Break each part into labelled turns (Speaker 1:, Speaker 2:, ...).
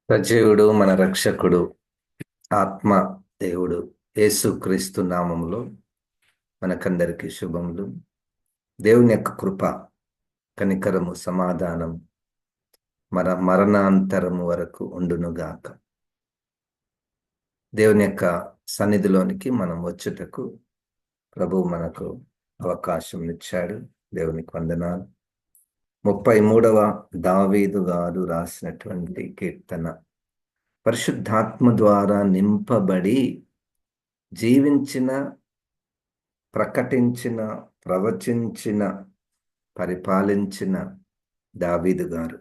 Speaker 1: సజీవుడు మన రక్షకుడు ఆత్మ దేవుడు యేసుక్రీస్తు నామములో మనకందరికి శుభములు. దేవుని యొక్క కృప, కనికరము, సమాధానం మరణాంతరము వరకు ఉండునుగాక. దేవుని యొక్క సన్నిధిలోనికి మనం వచ్చుటకు ప్రభువు మనకు అవకాశం ఇచ్చాడు. దేవునికి వందనాలు. 33వ దావీదు గారు రాసినటువంటి కీర్తన. పరిశుద్ధాత్మ ద్వారా నింపబడి జీవించిన, ప్రకటించిన, ప్రవచించిన, పరిపాలించిన దావీదు గారు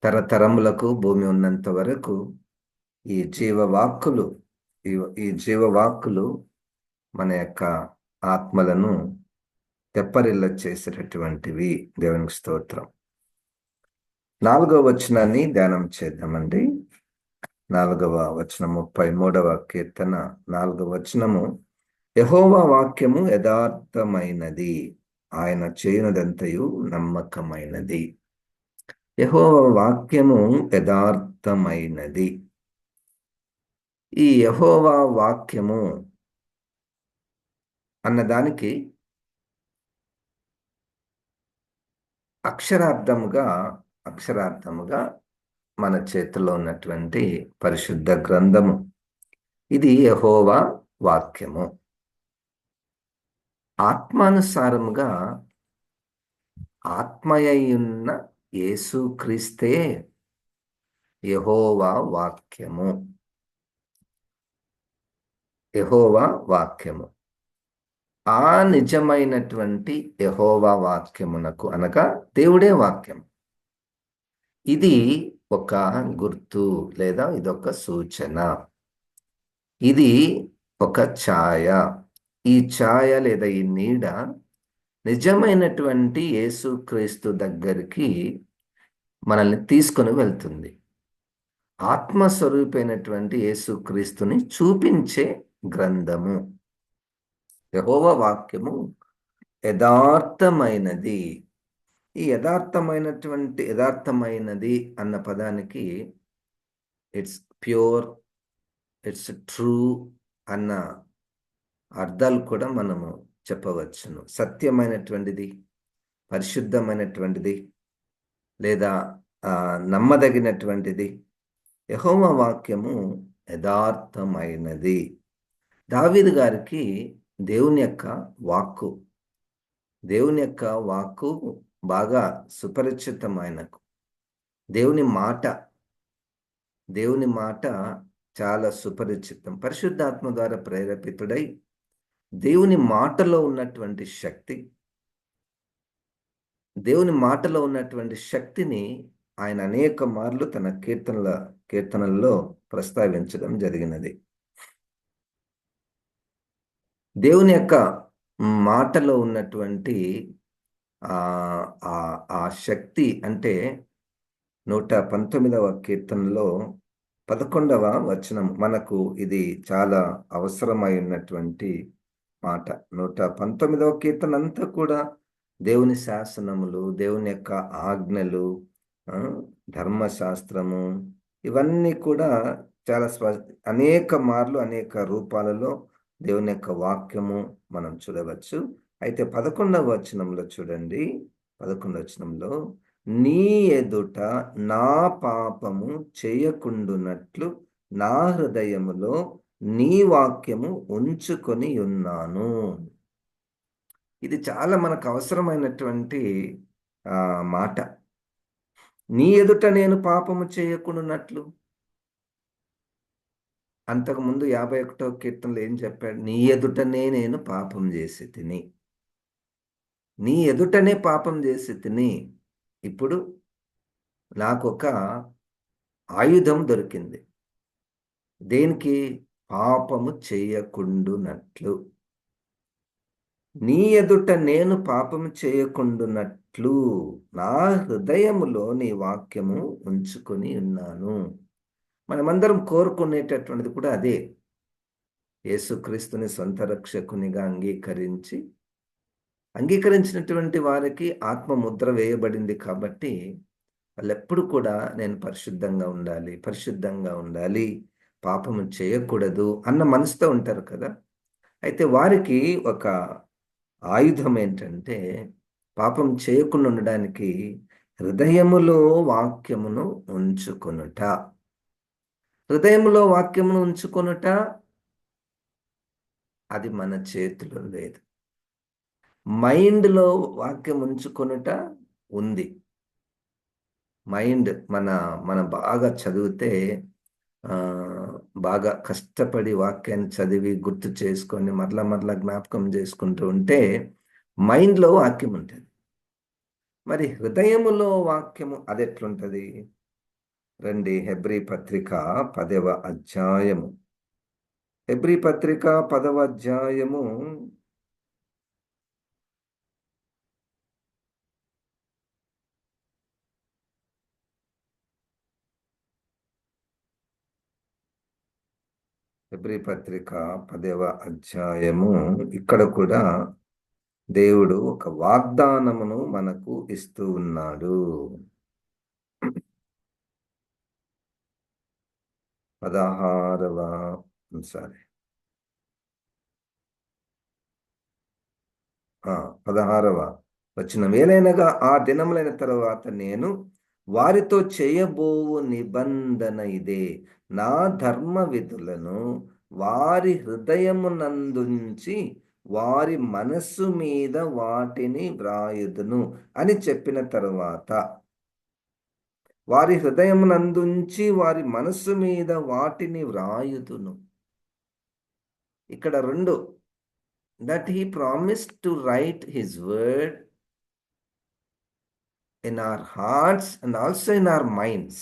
Speaker 1: తరతరములకు భూమి ఉన్నంత వరకు ఈ జీవవాక్కులు మన యొక్క ఆత్మలను తెప్పరిల్ల చేసేటటువంటివి. దేవునికి స్తోత్రం. 4వ వచనాన్ని ధ్యానం చేద్దామండి. 4వ వచనం, 33వ కీర్తన 4వ వచనము. యెహోవా వాక్యము యథార్థమైనది, ఆయన చేయునదంతయు నమ్మకమైనది. యెహోవా వాక్యము యథార్థమైనది. ఈ యెహోవా వాక్యము అన్నదానికి అక్షరార్థముగా మన చేతిలో ఉన్నటువంటి పరిశుద్ధ గ్రంథము. ఇది యెహోవా వాక్యము. ఆత్మానుసారముగా ఆత్మయయున్న యేసుక్రీస్తే యెహోవా వాక్యము. యెహోవా వాక్యము. ఆ నిజమైనటువంటి యెహోవా వాక్యమునకు అనగా దేవుడే వాక్యం. ఇది ఒక గుర్తు లేదా ఇదొక సూచన. ఇది ఒక ఛాయ. ఈ ఛాయ లేదా ఈ నీడ నిజమైనటువంటి యేసుక్రీస్తు దగ్గరికి మనల్ని తీసుకొని వెళ్తుంది. ఆత్మస్వరూపైనటువంటి యేసుక్రీస్తుని చూపించే గ్రంథము. యెహోవా వాక్యము యథార్థమైనది. ఈ యథార్థమైనది అన్న పదానికి ఇట్స్ ప్యూర్, ఇట్స్ ట్రూ అన్న అర్థాలు కూడా మనము చెప్పవచ్చును. సత్యమైనటువంటిది, పరిశుద్ధమైనటువంటిది, లేదా నమ్మదగినటువంటిది. యెహోవా వాక్యము యథార్థమైనది. దావీదు గారికి దేవుని యొక్క వాక్కు బాగా సుపరిచితమైన దేవుని మాట చాలా సుపరిచితం. పరిశుద్ధాత్మ ద్వారా ప్రేరేపితుడై దేవుని మాటలో ఉన్నటువంటి శక్తిని ఆయన అనేక మార్లు తన కీర్తనల్లో ప్రస్తావించడం జరిగినది. దేవుని యొక్క మాటలో ఉన్నటువంటి ఆ శక్తి అంటే 119వ కీర్తనలో 11వ వచనం. మనకు ఇది చాలా అవసరమై ఉన్నటువంటి మాట. 119వ కీర్తన అంతా కూడా దేవుని శాసనములు, దేవుని యొక్క ఆజ్ఞలు, ధర్మశాస్త్రము, ఇవన్నీ కూడా చాలా అనేక మార్లు అనేక రూపాలలో దేవుని యొక్క వాక్యము మనం చూడవచ్చు. అయితే 11వ వచనంలో చూడండి. 11వ వచనంలో, నీ ఎదుట నా పాపము చేయకుండునట్లు నా హృదయములో నీ వాక్యము ఉంచుకొని ఉన్నాను. ఇది చాలా మనకు అవసరమైనటువంటి మాట. నీ ఎదుట నేను పాపము చేయకుండునట్లు. అంతకుముందు 51వ కీర్తనలో ఏం చెప్పాడు? నీ ఎదుటనే నేను పాపం చేసి తిని. నీ ఎదుటనే పాపం చేసి తిని. ఇప్పుడు నాకొక ఆయుధం దొరికింది. దేనికి? పాపము చేయకుండునట్లు. నీ ఎదుట నేను పాపము చేయకుండునట్లు నా హృదయములో నీ వాక్యము ఉంచుకొని ఉన్నాను. మనమందరం కోరుకునేటటువంటిది కూడా అదే. యేసుక్రీస్తుని సొంత రక్షకునిగా అంగీకరించినటువంటి వారికి ఆత్మ ముద్ర వేయబడింది కాబట్టి వాళ్ళెప్పుడు కూడా నేను పరిశుద్ధంగా ఉండాలి, పరిశుద్ధంగా ఉండాలి, పాపము చేయకూడదు అన్న మనసుతో ఉంటారు కదా! అయితే వారికి ఒక ఆయుధం ఏంటంటే, పాపం చేయకుండా ఉండడానికి హృదయములో వాక్యమును ఉంచుకొనుట. హృదయములో వాక్యమును ఉంచుకొనుట అది మన చేతిలో లేదు. మైండ్‌లో వాక్యం ఉంచుకొనుట ఉంది. మైండ్ మనం బాగా చదివితే ఆహ్, బాగా కష్టపడి వాక్యాన్ని చదివి గుర్తు చేసుకొని మరలా మరలా జ్ఞాపకం చేసుకుంటూ ఉంటే మైండ్‌లో వాక్యం ఉంటది. మరి హృదయములో వాక్యము అదెట్లుంటది? రండి హెబ్రీ పత్రిక 10వ అధ్యాయము. హెబ్రీ పత్రిక 10వ అధ్యాయము హెబ్రీ పత్రిక 10వ అధ్యాయము ఇక్కడ కూడా దేవుడు ఒక వాగ్దానమును మనకు ఇస్తూ ఉన్నాడు. 16వ సారీ. 16వ వచనం. ఏలైనగా ఆ దినములైన తరువాత నేను వారితో చేయబోవు నిబంధన ఇదే. నా ధర్మ విధులను వారి హృదయమునందుంచి వారి మనస్సు మీద వాటిని వ్రాయుదును అని చెప్పిన తరువాత, వారి హృదయమునందుంచి వారి మనస్సు మీద వాటిని వ్రాయుదును. ఇక్కడ 2 that he promised to write his word in our hearts and also in our minds.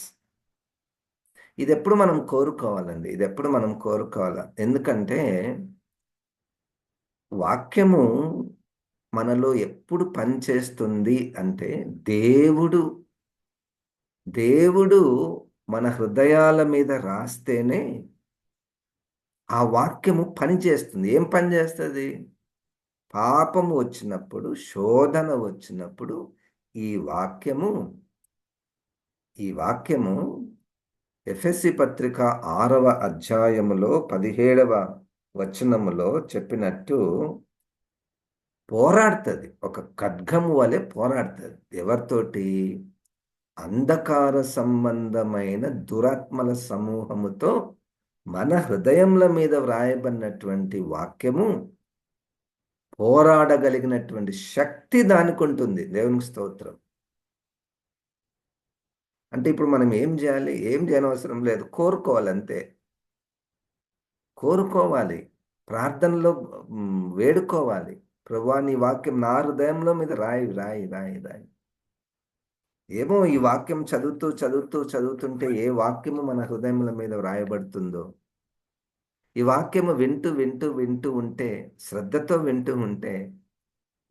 Speaker 1: ఇదెప్పుడు మనం కోరుకోవాలండి. ఇదెప్పుడు మనం కోరుకోవాల. ఎందుకంటే వాక్యము మనలో ఎప్పుడు పనిచేస్తుంది అంటే దేవుడు, దేవుడు మన హృదయాల మీద రాస్తేనే ఆ వాక్యము పనిచేస్తుంది. ఏం పని చేస్తది? పాపము వచ్చినప్పుడు, శోధన వచ్చినప్పుడు ఈ వాక్యము ఈ వాక్యము ఎఫెసీ పత్రిక 6వ అధ్యాయములో 17వ వచనములో చెప్పినట్టు పోరాడుతది. ఒక ఖడ్గము వలె పోరాడుతది. ఎవరితోటి? అంధకార సంబంధమైన దురాత్మల సమూహముతో మన హృదయముల మీద వ్రాయబడినటువంటి వాక్యము పోరాడగలిగినటువంటి శక్తి దానికుంటుంది. దేవునికి స్తోత్రం. అంటే ఇప్పుడు మనం ఏం జేయాలి? ఏం జేయనవసరం లేదు. కోరుకోవాలంతే. కోరుకోవాలి. ప్రార్థనలో వేడుకోవాలి. ప్రభువా! నీ వాక్యం నా హృదయంలో మీద రాయి, రాయి, రాయి, రాయి. ఏమో ఈ వాక్యం చదువుతుంటే ఏ వాక్యము మన హృదయముల మీద వ్రాయబడుతుందో, ఈ వాక్యము వింటూ ఉంటే, శ్రద్ధతో వింటూ ఉంటే,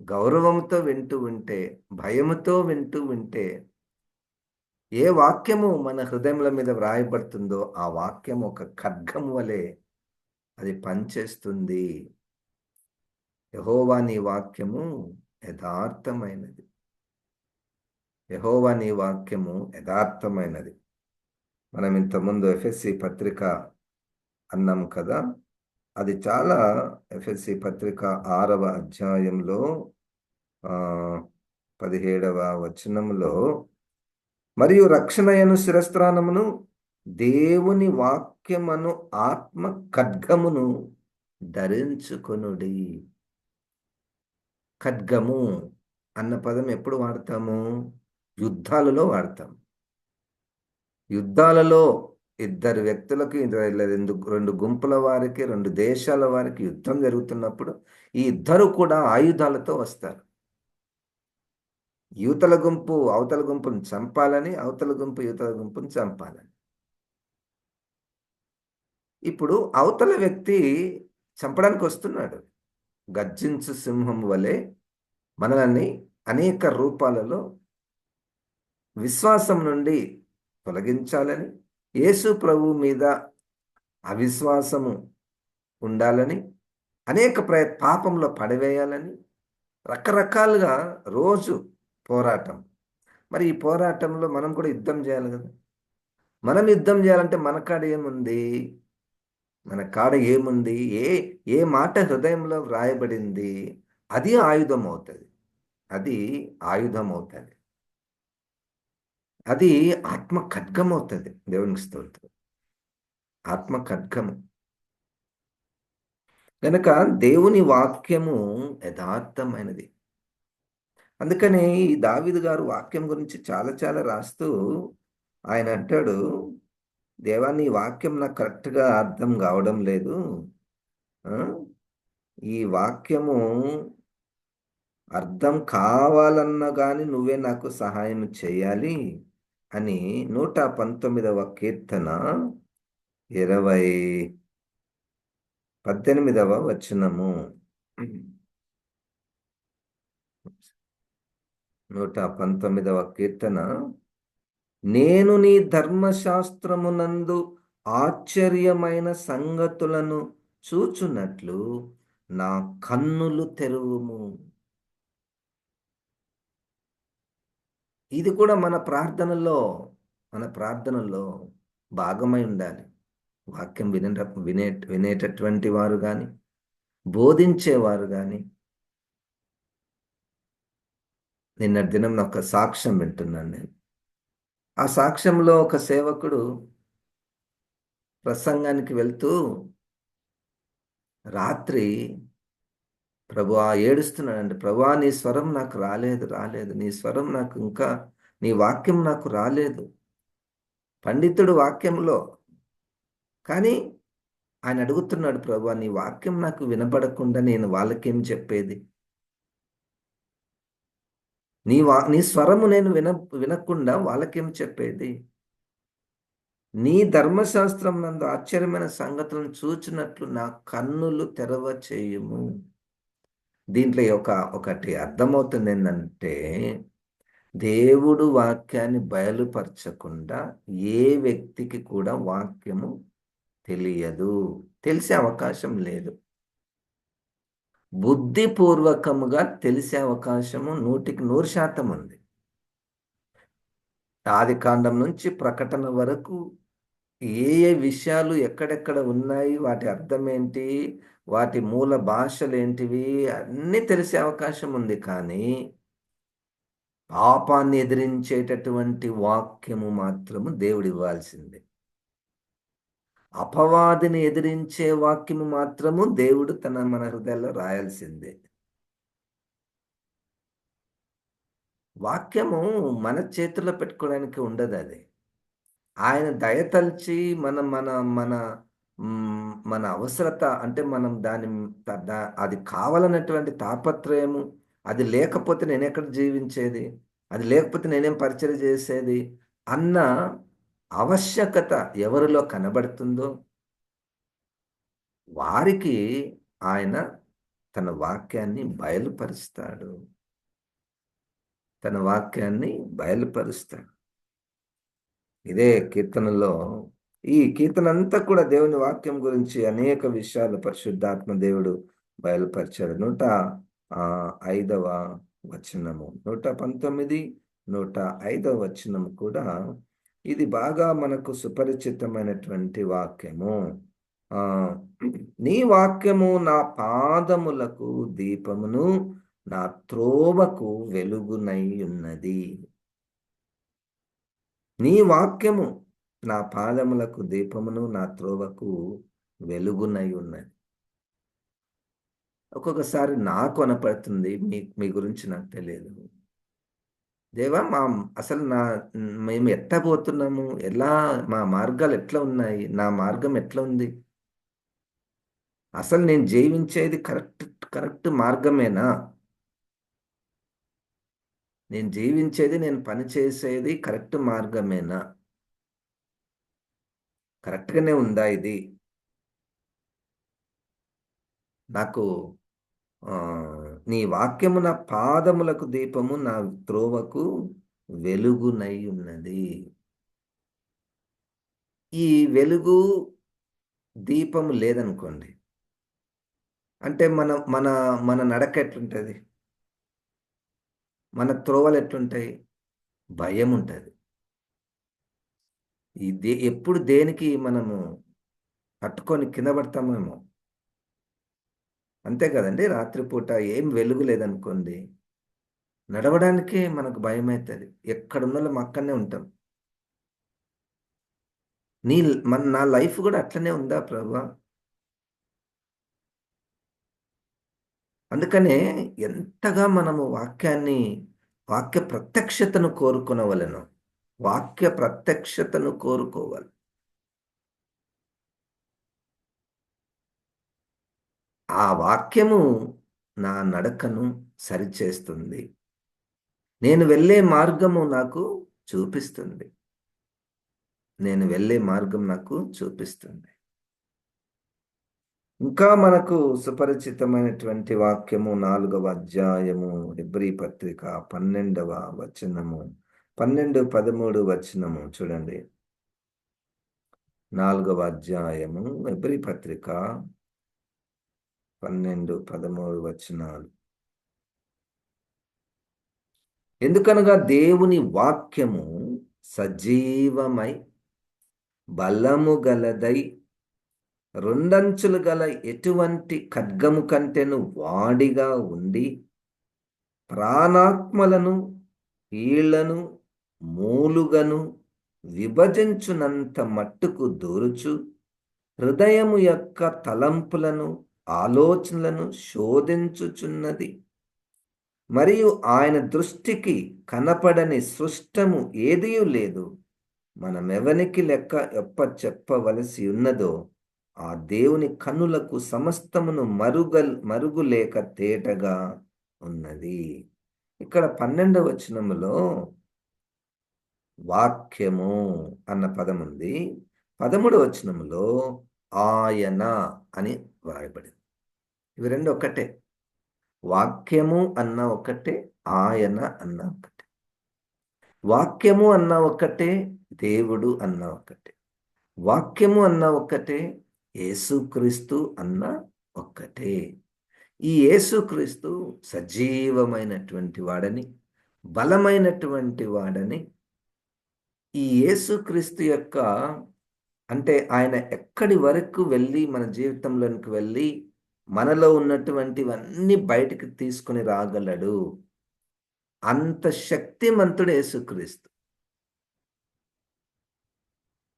Speaker 1: గౌరవంతో వింటూ ఉంటే, భయముతో వింటూ ఉంటే, ఏ వాక్యము మన హృదయముల మీద వ్రాయబడుతుందో, ఆ వాక్యం ఒక ఖడ్గము వలె అది పనిచేస్తుంది. యెహోవా నీ వాక్యము యథార్థమైనది. యెహోవా నీ వాక్యము యథార్థమైనది. మనం ఇంతకుముందు ఎఫెసీ పత్రిక అన్నాం కదా! అది చాలా ఎఫెసీ పత్రిక 6వ అధ్యాయంలో 17వ వచనములో, మరియు రక్షణయను శిరస్త్రాణమును దేవుని వాక్యమను ఆత్మ ఖడ్గమును ధరించుకొనుడి. ఖడ్గము అన్న పదం ఎప్పుడు వాడతాము? యుద్ధాలలో వాడతాం. యుద్ధాలలో ఇద్దరు వ్యక్తులకి, రెండు గుంపుల వారికి, రెండు దేశాల వారికి యుద్ధం జరుగుతున్నప్పుడు ఈ ఇద్దరు కూడా ఆయుధాలతో వస్తారు. యువతల గుంపు అవతల గుంపును చంపాలని, అవతల గుంపు యువతల గుంపును చంపాలని. ఇప్పుడు అవతల వ్యక్తి చంపడానికి వస్తున్నాడు. గర్జించు సింహం వలె మనల్ని అనేక రూపాలలో విశ్వాసం నుండి తొలగించాలని, యేసు ప్రభువు మీద అవిశ్వాసము ఉండాలని, అనేక పాపంలో పడవేయాలని, రకరకాలుగా రోజు పోరాటం. మరి ఈ పోరాటంలో మనం కూడా యుద్ధం చేయాలి కదా. మనం యుద్ధం చేయాలంటే మన కాడ ఏముంది? మన కాడ ఏముంది? ఏ ఏ మాట హృదయంలో వ్రాయబడింది అది ఆయుధం అవుతుంది. అది ఆయుధం అవుతుంది. అది ఆత్మ ఖడ్గం అవుతుంది. దేవునికి స్తోత్రం. ఆత్మ ఖడ్గము. గనక దేవుని వాక్యము యథార్థమైనది. అందుకని ఈ దావీదు గారు వాక్యం గురించి చాలా చాలా రాస్తూ ఆయన అంటాడు, దేవా నీ వాక్యం నాకు కరెక్ట్‌గా అర్థం కావడం లేదు. ఆ! ఈ వాక్యము అర్థం కావాలన్నా గాని నువ్వే నాకు సహాయం చేయాలి అని 119వ కీర్తన 20 18వ వచనము. 119వ కీర్తన, నేను నీ ధర్మశాస్త్రమునందు ఆశ్చర్యమైన సంగతులను చూచునట్లు నా కన్నులు తెరువుము. ఇది కూడా మన ప్రార్థనలో భాగమై ఉండాలి. వాక్యం వినేటటువంటి వారు గాని, బోధించేవారు గాని. నిన్నటి దినం ఒక సాక్ష్యం వింటున్నాను నేను. ఆ సాక్ష్యంలో ఒక సేవకుడు ప్రసంగానికి వెళ్తూ రాత్రి ప్రభువా ఏడుస్తున్నాడండి. ప్రభువా నీ స్వరం నాకు రాలేదు, రాలేదు. నీ స్వరం నాకు ఇంకా నీ వాక్యం నాకు రాలేదు. పండితుడు వాక్యంలో. కానీ ఆయన అడుగుతున్నాడు, ప్రభువా నీ వాక్యం నాకు వినపడకుండా నేను వాళ్ళకేం చెప్పేది? నీ స్వరము నేను వినకుండా వాళ్ళకేం చెప్పేది? నీ ధర్మశాస్త్రం నందు ఆశ్చర్యమైన సంగతులను చూచినట్లు నా కన్నులు తెరవ చేయుము. దీంట్లో ఒకటి అర్థమవుతుంది ఏంటంటే, దేవుడు వాక్యాన్ని బయలుపరచకుండా ఏ వ్యక్తికి కూడా వాక్యము తెలియదు. తెలిసే అవకాశం లేదు. బుద్ధిపూర్వకముగా తెలిసే అవకాశము 100% ఉంది. ఆదికాండం నుంచి ప్రకటన వరకు ఏ ఏ విషయాలు ఎక్కడెక్కడ ఉన్నాయి, వాటి అర్థమేంటి, వాటి మూల భాషలేంటివి అన్నీ తెలిసే అవకాశం ఉంది. కానీ పాపాన్ని ఎదిరించేటటువంటి వాక్యము మాత్రము దేవుడివ్వాల్సిందే. అపవాదిని ఎదిరించే వాక్యము మాత్రము దేవుడు మన హృదయాల్లో రాయాల్సిందే. వాక్యము మన చేతుల్లో పెట్టుకోవడానికి ఉండదది. ఆయన దయతలిచి మన మన మన మన అవసరత అంటే మనం దాని అది కావాలన్నటువంటి తాపత్రయము, అది లేకపోతే నేనెక్కడ జీవించేది? అది లేకపోతే నేనేం పరిచర్య చేసేది? అన్న ఆవశ్యకత ఎవరిలో కనబడుతుందో వారికి ఆయన తన వాక్యాన్ని బయలుపరుస్తాడు. తన వాక్యాన్ని బయలుపరుస్తాడు. ఇదే కీర్తనలో ఈ కీర్తన అంతా కూడా దేవుని వాక్యం గురించి అనేక విషయాలు పరిశుద్ధాత్మ దేవుడు బయలుపరిచాడు. 105వ వచనము, 119, 105వ వచనము కూడా ఇది బాగా మనకు సుపరిచితమైనటువంటి వాక్యము. ఆ నీ వాక్యము నా పాదములకు దీపమును, నా త్రోవకు వెలుగునై ఉన్నది. నీ వాక్యము నా పాదములకు దీపమును, నా త్రోవకు వెలుగునై ఉన్నది. ఒక్కొక్కసారి నాకు అనపడుతుంది, మీ గురించి నాకు తెలియదు. దేవా అసలు మేము ఎట్లా పోతున్నాము? మా మార్గాలు ఎట్లా ఉన్నాయి? నా మార్గం ఎట్లా ఉంది? అసలు నేను జీవించేది కరెక్ట్ కరెక్ట్ మార్గమేనా? నేను పని చేసేది కరెక్ట్ మార్గమేనా? కరెక్ట్‌గానే ఉందా ఇది? నాకు నీ వాక్యము నా పాదములకు దీపము, నా త్రోవకు వెలుగునై ఉన్నది. ఈ వెలుగు, దీపము లేదనుకోండి, అంటే మన మన మన నడక ఎట్లుంటది? మన త్రోవలు ఎట్లుంటాయి? భయం ఉంటుంది. ఎప్పుడు దేనికి మనము పట్టుకొని కింద పడతామేమో. అంతే కదండి. రాత్రిపూట ఏం వెలుగు లేదనుకోండి, నడవడానికే మనకు భయమవుతుంది. ఎక్కడున్నోళ్ళం అక్కడనే ఉంటాం. నా లైఫ్ కూడా అట్లనే ఉందా ప్రభా? అందుకనే ఎంతగా మనము వాక్య ప్రత్యక్షతను కోరుకొనవలెను. వాక్య ప్రత్యక్షతను కోరుకోవాలి. ఆ వాక్యము నా నడకను సరిచేస్తుంది. నేను వెళ్ళే మార్గము నాకు చూపిస్తుంది. నేను వెళ్ళే మార్గం నాకు చూపిస్తుంది. ఇంకా మనకు సుపరిచితమైనటువంటి వాక్యము 4వ అధ్యాయము హెబ్రీ పత్రిక 12వ వచనము, 12, 13 వచనము చూడండి. 4వ అధ్యాయము హెబ్రీ పత్రిక 12, 13 వచనాలు. ఎందుకనగా దేవుని వాక్యము సజీవమై బలము గలదై రెండంచులు గల ఎటువంటి ఖడ్గము కంటెను వాడిగా ఉండి ప్రాణాత్మలను కీళ్లను మూలుగను విభజించునంత మట్టుకు దూరుచు హృదయము యొక్క తలంపులను ఆలోచనలను శోధించుచున్నది. మరియు ఆయన దృష్టికి కనపడని సృష్టము ఏదియూ లేదు. మనమెవనికి లెక్క చెప్పవలసి ఉన్నదో ఆ దేవుని కన్నులకు సమస్తమును మరుగులేక తేటగా ఉన్నది. ఇక్కడ 12వ వచనములో వాక్యము అన్న పదం ఉంది. 13వ వచనములో ఆయన అని వ్రాయబడింది. ఇవి రెండు ఒకటే. వాక్యము అన్న ఒకటే, ఆయన అన్న ఒకటే. వాక్యము అన్న ఒకటే, దేవుడు అన్న ఒకటే. వాక్యము అన్న ఒక్కటే, యేసుక్రీస్తు అన్న ఒక్కటే. ఈ యేసుక్రీస్తు సజీవమైనటువంటి వాడని, బలమైనటువంటి వాడని, ఈ యేసుక్రీస్తు యొక్క అంటే ఆయన ఎక్కడి వరకు వెళ్ళి మన జీవితంలోనికి వెళ్ళి మనలో ఉన్నటువంటివన్నీ బయటికి తీసుకొని రాగలడు. అంత శక్తిమంతుడు యేసుక్రీస్తు.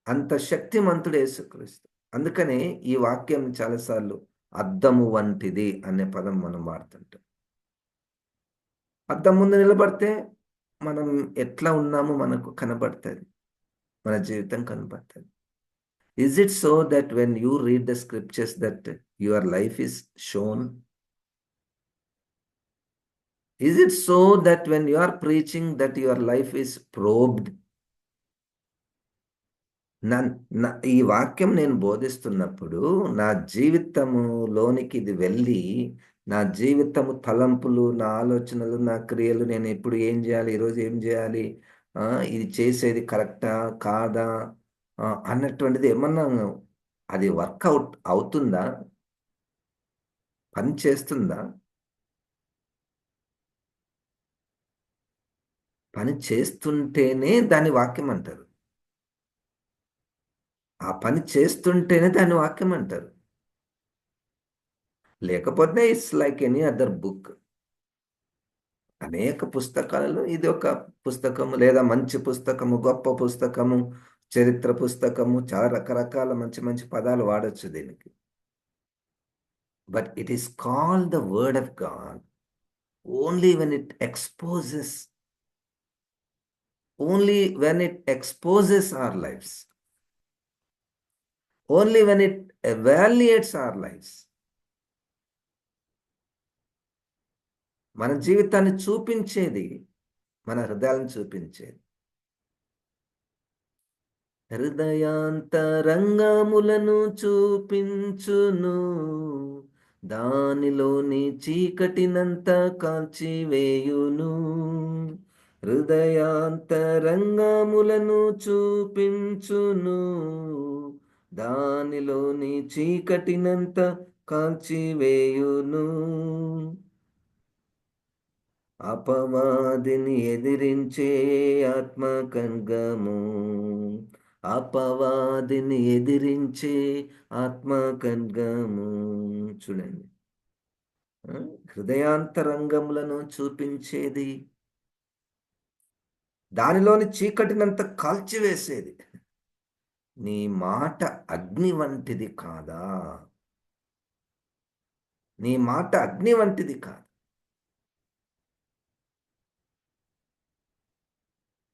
Speaker 1: అంత శక్తిమంతుడు యేసుక్రీస్తు. అందుకనే ఈ వాక్యం చాలాసార్లు అద్దము వంటిది అనే పదం మనం వాడుతుంటాం. అద్దం ముందు నిలబడితే మనం ఎట్లా ఉన్నామో మనకు కనబడుతుంది. మన జీవితం కనబడుతుంది. Is it so that when you read the scriptures that your life is shown? Is it so that when you are preaching that your life is probed? ఈ వాక్యం నేను బోధిస్తున్నప్పుడు నా జీవితములోనికి ఇది వెళ్ళి నా జీవితము తలంపులు, నా ఆలోచనలు, నా క్రియలు, నేను ఎప్పుడు ఏం చేయాలి, ఈరోజు ఏం చేయాలి, ఇది చేసేది కరెక్టా కాదా అన్నటువంటిది ఏమన్నా అది వర్కౌట్ అవుతుందా? పని చేస్తుందా? పని చేస్తుంటేనే దాని వాక్యం అంటారు. ఆ పని చేస్తుంటేనే దాని వాక్యం అంటారు. లేకపోతే it's like any other book. అనేక పుస్తకాలలో ఇది ఒక పుస్తకము, లేదా మంచి పుస్తకము, గొప్ప పుస్తకము, చరిత్ర పుస్తకము, చాలా రకరకాల మంచి మంచి పదాలు వాడొచ్చు దీనికి. But it is called the word of God only when it exposes our lives, only when it evaluates our lives. మన జీవితాన్ని చూపించేది మన హృదయాలను చూపించేది. హృదయాంతరంగములను చూపించును, దానిలోని చీకటినంత కాల్చివేయును. హృదయాంతరంగములను చూపించును, దానిలోని చీకటినంత కాల్చివేయును. అపవాదిని ఎదిరించే ఆత్మ ఖడ్గము, అపవాదిని ఎదిరించే ఆత్మ ఖడ్గము. చూడండి, ఆ? హృదయాంతరంగములను చూపించేది, దానిలోని చీకటినంత కాల్చివేసేది. నీ మాట అగ్ని వంటిది కాదా? నీ మాట అగ్ని వంటిది కాదు.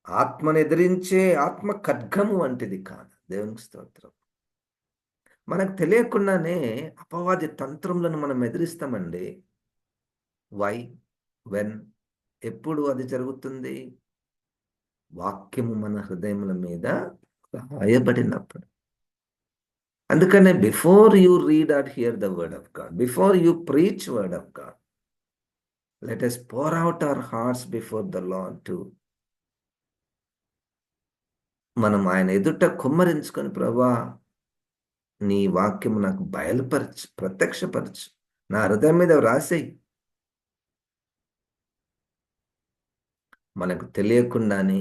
Speaker 1: ఆత్మను ఎదిరించే ఆత్మ ఖడ్గము వంటిది కాదు. దేవునికి స్తోత్రం. మనకు తెలియకుండానే అపవాది తంత్రములను మనం ఎదిరిస్తామండి. వై, వెన్, ఎప్పుడు అది జరుగుతుంది? వాక్యము మన హృదయముల మీద రాయబడినప్పుడు. అందుకనే before you read or hear the word of God, before you preach word of God, let us pour out our hearts before the Lord too. మనం ఆయన ఎదుట కుమ్మరించుకొని, ప్రభా నీ వాక్యము నాకు బయలుపరచు, ప్రత్యక్షపరచు, నా హృదయం మీద వ్రాసేయి. మనకు తెలియకుండానే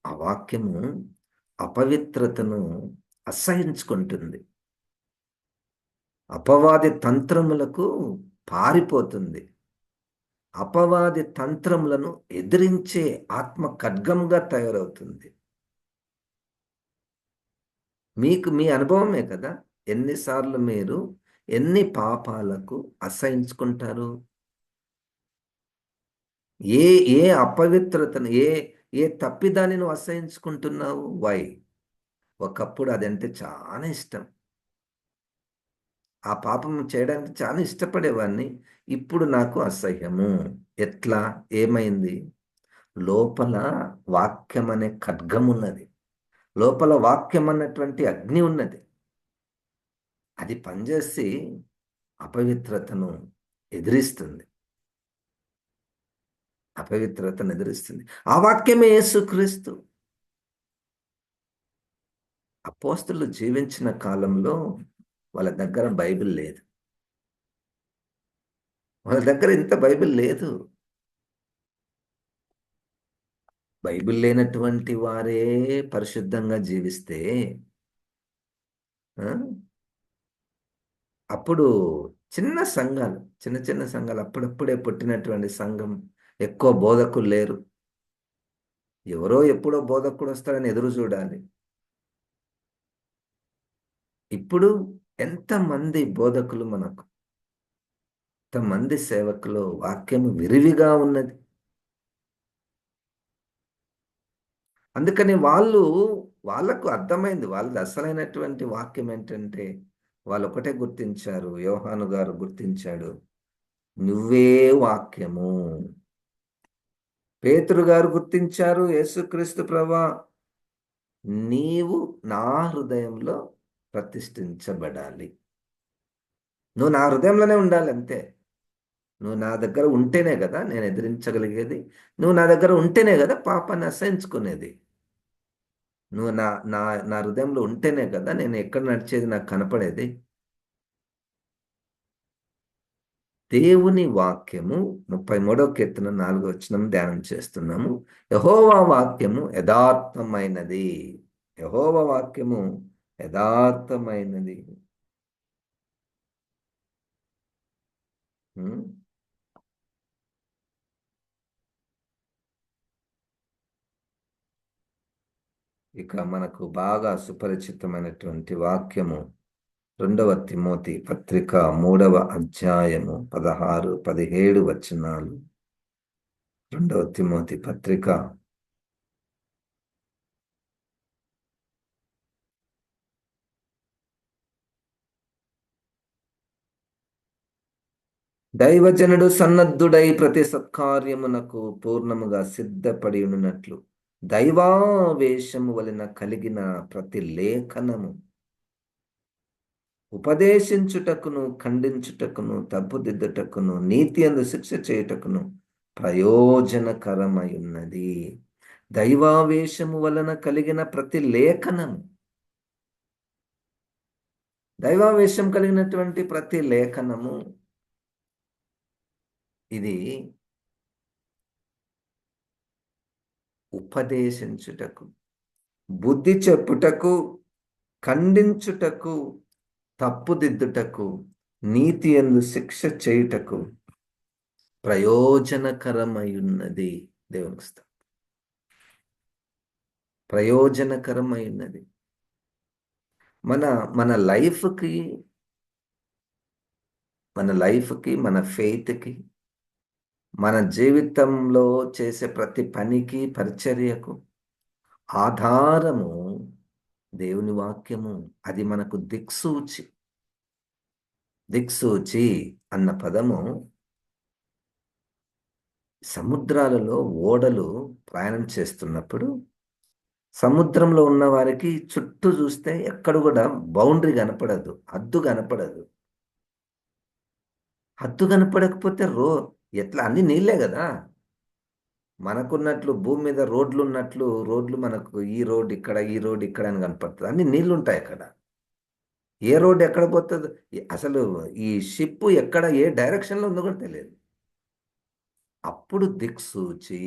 Speaker 1: ఆ వాక్యము అపవిత్రతను అసహించుకుంటుంది, అపవాది తంత్రములకు పారిపోతుంది, అపవాది తంత్రములను ఎదిరించే ఆత్మ ఖడ్గంగా తయారవుతుంది. మీకు మీ అనుభవమే కదా, ఎన్నిసార్లు మీరు ఎన్ని పాపాలకు అసహించుకుంటారు? ఏ ఏ అపవిత్రతను, ఏ ఏ తప్పిదాన్ని నువ్వు అసహించుకుంటున్నావు? వై? ఒకప్పుడు అదంటే చాలా ఇష్టం, ఆ పాపం చేయడానికి చాలా ఇష్టపడేవాడిని. ఇప్పుడు నాకు అసహ్యము. ఎట్లా? ఏమైంది? లోపల వాక్యం అనే ఖడ్గం ఉన్నది, లోపల వాక్యం అన్నటువంటి అగ్ని ఉన్నది. అది పనిచేసి అపవిత్రతను ఎదిరిస్తుంది, అపవిత్రతను ఎదిరిస్తుంది. ఆ వాక్యమే యేసుక్రీస్తు. అపోస్తలులు జీవించిన కాలంలో వాళ్ళ దగ్గర బైబిల్ లేదు, వాళ్ళ దగ్గర ఇంత బైబిల్ లేదు. బైబిల్ లేనటువంటి వారే పరిశుద్ధంగా జీవిస్తే, ఆ, అప్పుడు చిన్న సంఘాలు, చిన్న చిన్న సంఘాలు, అప్పుడప్పుడే పుట్టినటువంటి సంఘం, ఎక్కువ బోధకులు లేరు. ఎవరో ఎప్పుడో బోధకుడు వస్తాడని ఎదురు చూడాలి. ఇప్పుడు ఎంతమంది బోధకులు మనకు, ఎంతమంది సేవకులు, వాక్యం విరివిగా ఉన్నది. అందుకని వాళ్ళకు అర్థమైంది, వాళ్ళది అసలైనటువంటి వాక్యం ఏంటంటే, వాళ్ళు ఒకటే గుర్తించారు, యోహాను గారు గుర్తించాడు, నువ్వే వాక్యము. పేతురు గారు గుర్తించారు, యేసుక్రీస్తు ప్రభువా నీవు నా హృదయంలో ప్రతిష్ఠించబడాలి, నువ్వు నా హృదయంలోనే ఉండాలి, అంతే. నువ్వు నా దగ్గర ఉంటేనే కదా నేను ఎదిరించగలిగేది, నువ్వు నా దగ్గర ఉంటేనే కదా పాపాన్ని అసహించుకునేది, నువ్వు నా నా నా హృదయంలో ఉంటేనే కదా నేను ఎక్కడ నడిచేది నాకు కనపడేది. దేవుని వాక్యము 33వ కీర్తన 4వ వచనం ధ్యానం చేస్తున్నాము. యెహోవా వాక్యము యథార్థమైనది, యెహోవా వాక్యము యథార్థమైనది. ఉం? ఇక మనకు బాగా సుపరిచితమైనటువంటి వాక్యము 2వ తిమోతి పత్రిక 3వ అధ్యాయము 16, 17 వచనాలు. 2వ తిమోతి పత్రిక దైవజనుడు సన్నద్ధుడై ప్రతి సత్కార్యమునకు పూర్ణముగా సిద్ధపడి ఉన్నట్లు దైవావేశము వలన కలిగిన ప్రతి లేఖనము ఉపదేశించుటకును, ఖండించుటకును, తప్పుదిద్దుటకును, నీతి అందు శిక్ష చేయుటకును ప్రయోజనకరమై ఉన్నది. దైవావేశము వలన కలిగిన ప్రతి లేఖనము, దైవావేశం కలిగినటువంటి ప్రతి లేఖనము ఇది ఉపదేశించుటకు, బుద్ధి చెప్పుటకు, ఖండించుటకు, తప్పుదిద్దుటకు, నీతి యందు శిక్ష చేయుటకు ప్రయోజనకరమై ఉన్నది. దేవునికి స్తోత్రం. ప్రయోజనకరమై ఉన్నది. మన మన లైఫ్కి మన ఫెయిత్కి, మన జీవితంలో చేసే ప్రతి పనికి, పరిచర్యకు ఆధారము దేవుని వాక్యము. అది మనకు దిక్సూచి. దిక్సూచి అన్న పదము సముద్రాలలో ఓడలు ప్రయాణం చేస్తున్నప్పుడు సముద్రంలో ఉన్న వారికి చుట్టూ చూస్తే ఎక్కడ కూడా బౌండరీ కనపడదు, హద్దు కనపడదు. హద్దు కనపడకపోతే ఎట్లా అన్ని నీళ్ళే కదా. మనకున్నట్లు భూమి మీద రోడ్లు ఉన్నట్లు రోడ్లు మనకు ఈ రోడ్ ఇక్కడ, ఈ రోడ్ ఇక్కడ అని కనపడుతుంది. అన్ని నీళ్లు ఉంటాయి అక్కడ. ఏ రోడ్ ఎక్కడ పోతుంది, అసలు ఈ షిప్ ఎక్కడ ఏ డైరెక్షన్లో ఉందో కూడా తెలియదు. అప్పుడు దిక్సూచి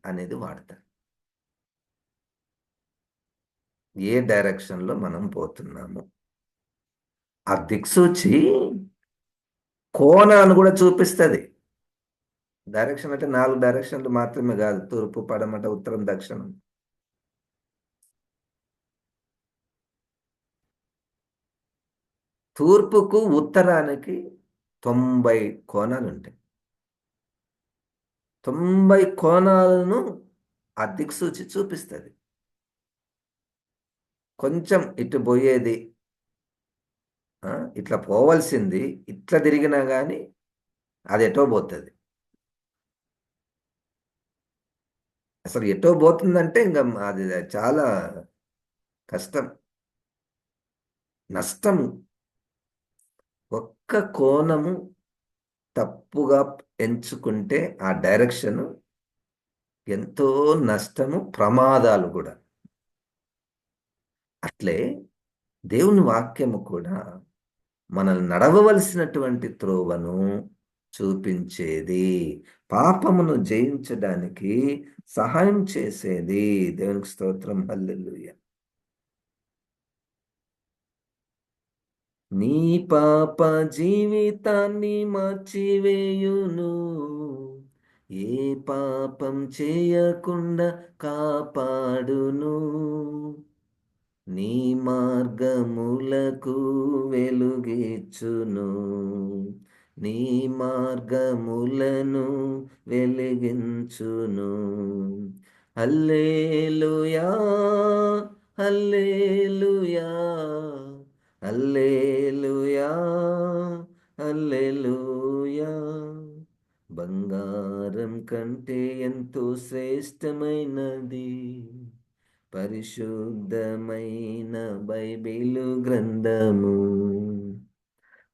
Speaker 1: అనేది వాడతారు. ఏ డైరెక్షన్లో మనం పోతున్నాము, ఆ దిక్సూచి కోణాన్ని కూడా చూపిస్తుంది. డైరెక్షన్ అంటే 4 డైరెక్షన్లు మాత్రమే కాదు, తూర్పు, పడమట, ఉత్తరం, దక్షిణం. తూర్పుకు ఉత్తరానికి 90 కోణాలు ఉంటాయి. 90 కోణాలను ఆ దిక్సూచి చూపిస్తుంది. కొంచెం ఇటు పోయేది, ఇట్లా పోవలసింది ఇట్లా తిరిగినా కానీ అది ఎటో పోతుంది. అసలు ఎటో పోతుందంటే ఇంకా అది చాలా కష్టం, నష్టము. ఒక్క కోణము తప్పుగా ఎంచుకుంటే ఆ డైరెక్షన్ ఎంతో నష్టము, ప్రమాదాలు కూడా. అట్లే దేవుని వాక్యము కూడా మనల్ని నడవవలసినటువంటి త్రోవను చూపించేది, పాపమును జయించడానికి సహాయం చేసేది. దేవునికి స్తోత్రం, హల్లెలూయా. నీ పాప జీవితాన్ని మార్చివేయును, ఏ పాపం చేయకుండా కాపాడును, నీ మార్గములకు వెలుగిచ్చును, నీ మార్గములను వెలిగించును. హల్లెలూయా, హల్లెలూయా, హల్లెలూయా, హల్లెలూయా. బంగారం కంటే ఎంతో శ్రేష్టమైనది పరిశుద్ధమైన బైబిలు గ్రంథము.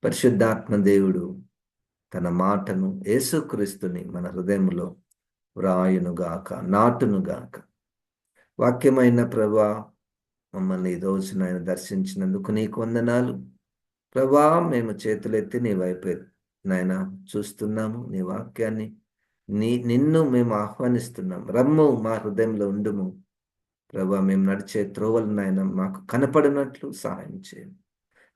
Speaker 1: పరిశుద్ధాత్మ దేవుడు తన మాటను, యేసుక్రీస్తుని మన హృదయంలో వ్రాయునుగాక, నాటునుగాక. వాక్యమైన ప్రభా, మమ్మల్ని ఈ రోజు నాయన దర్శించినందుకు నీకు వందనాలు ప్రభా. మేము చేతులెత్తి నీ వైపు నాయన చూస్తున్నాము. నీ వాక్యాన్ని, నిన్ను మేము ఆహ్వానిస్తున్నాం. రమ్ము, మా హృదయంలో ఉండుము ప్రభా. మేము నడిచే త్రోవలు నాయన మాకు కనపడినట్లు సహాయం చేయండి.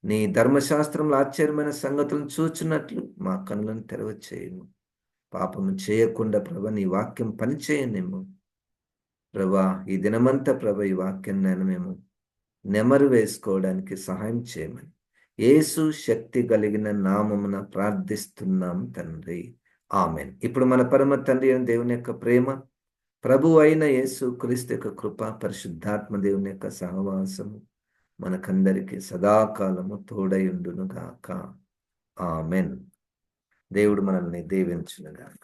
Speaker 1: నీ ధర్మశాస్త్రంలో ఆశ్చర్యమైన సంగతులను చూచినట్లు మా కనులను తెరవచేయము. పాపము చేయకుండా ప్రభా నీ వాక్యం పనిచేయనేమో ప్రభా. ఈ దినమంతా ప్రభా ఈ వాక్యం నేను మేము నెమరు వేసుకోవడానికి సహాయం చేయమని యేసు శక్తి కలిగిన నామమున ప్రార్థిస్తున్నాం తండ్రి, ఆమెన్. ఇప్పుడు మన పరమ తండ్రి అయిన దేవుని యొక్క ప్రేమ, ప్రభు అయిన యేసు క్రీస్తు యొక్క కృప, పరిశుద్ధాత్మ దేవుని యొక్క సహవాసము మనకందరికి సదాకాలము తోడయుండును గాక. ఆమెన్. దేవుడు మనల్ని దీవించును గాక.